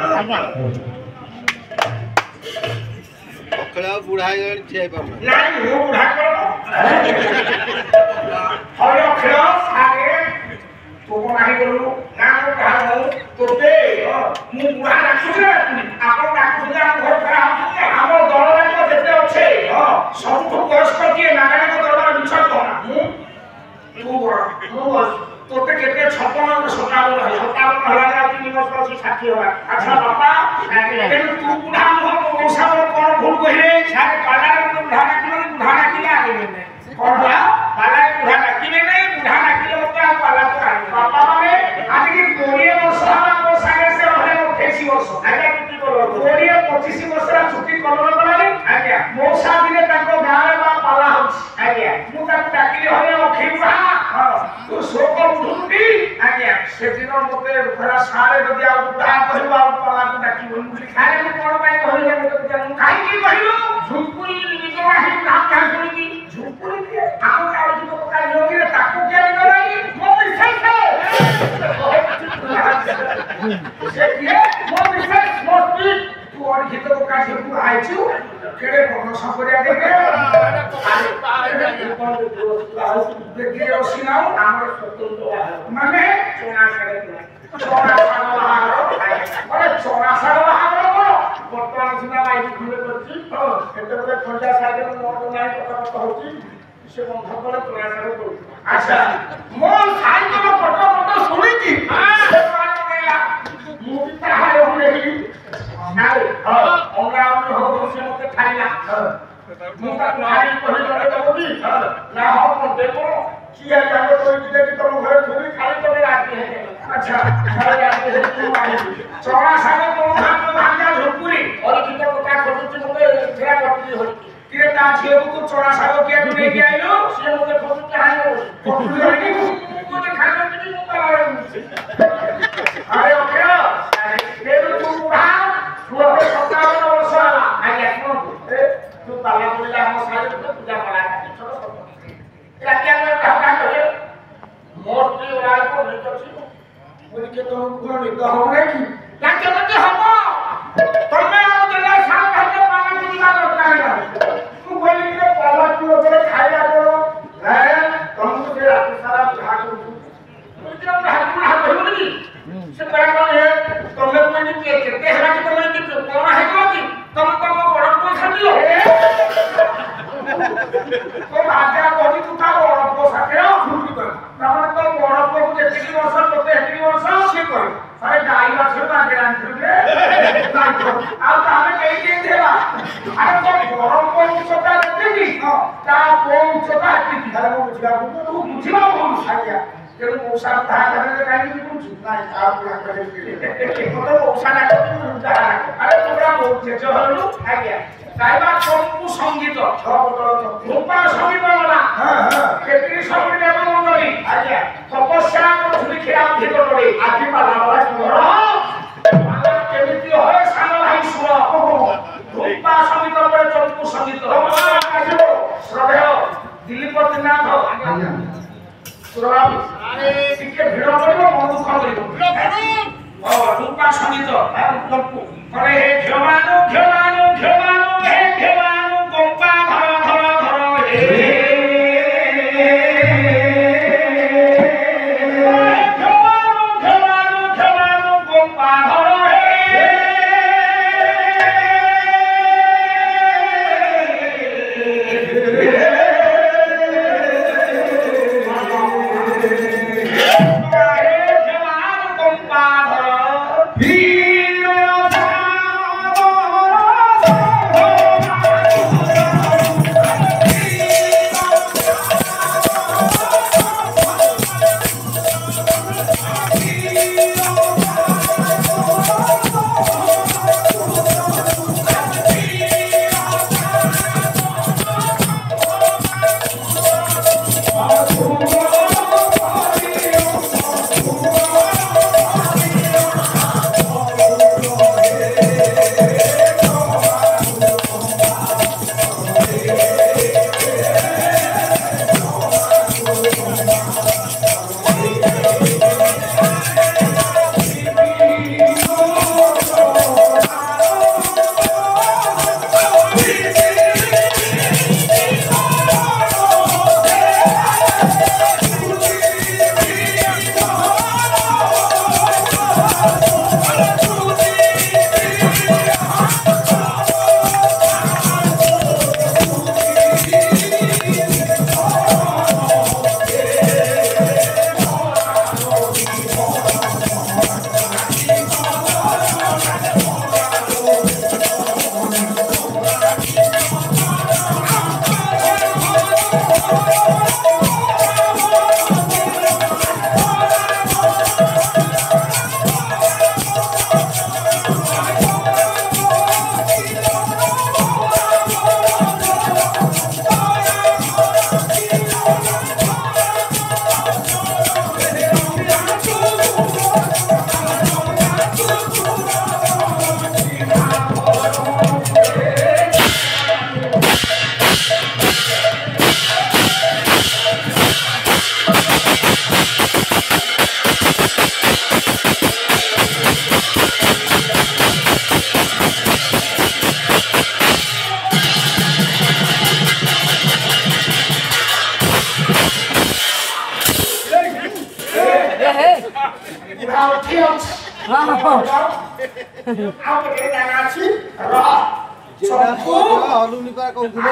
आज्ञा अखड़ा बुढ़ा छे पर नहीं वो बुढ़ा करो और अखड़ा आगे तो को नहीं करू ना को कहा हूं तो ते मु बुढ़ा राखु रे आपन राखु रे हम घर खरा हम दल को जेते अछि सब को कोर्स करके नारायण को दरबार विचार करा मु तू बड़ा तो ते केते 56 57 हला 3 वर्ष से 60 होला अच्छा बापा के तू बुढ़ा न हो मौसा कोन भूल कहिले सारे पाला को बुढ़ा ना किले आगे में कौन बा पाला बुढ़ा ना किले नहीं बुढ़ा ना किले होता पाला को आगे बापा माने आज की 20 वर्ष हम सागे से रहले 28 वर्ष आगे छुट्टी करो 20 25 वर्ष रा छुट्टी करो गलाले आगे मौसा दिने ताको गारे बा पाला हो आगे मु ताको डाकिले होले अखी बुढ़ा तो शोक बुढ़ी आगे से दिन मते खरा सारे जदी आ बुढ़ा कहबा पाला को डाकी बोली खाले मु कोन पाई कहले मते काई की कहलो झुपुरी निजो आहे नाम का सुनी झुपुरी के हम का जो का योगी रे ताको के कराई मो विशेष से के मो विशेष मो स्पीड तू और गीत को का झुपु आइछु केड़े कोन सपरिया देखे देखिए ओसिनाओ हमर स्वतंत्र माने चोना सागो बर्तमान सुना भाई खुले करछि एते बले खंजा साइड में मोर नाही कथा होछि से बंध करे चोना सागो करू अच्छा मोर साइड में कथा सुनी की से पानी गेला मु भी ताहार हो नहीं नारे ओंगा हो से मते खाइला मु का खाई कहि करे दबी ना हो को देखो किया जाने कोई दिले कि तुम घर थोड़ी खाली तो नहीं आती है अच्छा घर आते हैं तुम आई चौड़ा साले तो हाथ में भांजा झोपुरी और कितो को का खोजु मते फेरा करती हो के ता झेबु को चौड़ा साले के तू लेके आइलो से मते खोजु के हायो खोजु लगी को तो खाने की मुका अरे ओके तेरे तू बुढ़ा तू अपने 57 वर्ष आगे सुन तू ताला बोला हम सारे पूजा करा क्या मैं कहता करे मोटी वाला को नहीं कर छी बोल के तो गुण नहीं कहो रे की लाके मत हबो तमे आ जला साथ हटे पाला की बात होता है तू बोली के पाला की ऊपर खाया करो है तुम से रात सारा भाग मुझे हाथ में हाथ हो नहीं से करा कौन है तुमने कोई नहीं किए कहते हैं कि तुमने कि कौन है कि तुम बड़ा कोई समझो तो आज्ञा कोनी तू का बड़ को सके फुटी कर तमन तो बड़ को जेतिकी वर्ष तोते हेतिकी वर्ष से कर अरे गाई बाछड़ का के आन छुके आ तामे कई दिन देला अरे तो बड़ को उच्चता देती ता को उच्चता हेतिकी अरे वो बुझा तू बुझिबा बोल आज्ञा तेरे मौसा ता करे काई नहीं कुछ नहीं आप ना करे तो मौसा ना करे अरे तोरा बोल जो हलु आज्ञा गायबा चंपू संगीत रूपा संगीत वाला केतरी संगीत देव मंडली आज्ञा तपस्या करथुली खेला भितर पड़े आदि पाला वाला सुनो पाला केमिति होय सानो भाई सुनो रूपा संगीत पड़े चंपू संगीत आजो श्रद्धेय दिलीप नाथ आज्ञा सुराब अरे टिके भिड़ पड़िबो मन दुख करिबो रूपा संगीत चंपू करे हे घमानु हे घमानु गोपा धर हे घमानु गोपा धर हे घमानु गोपा धर ହଲୁନି ପା କହୁଥିଲେ।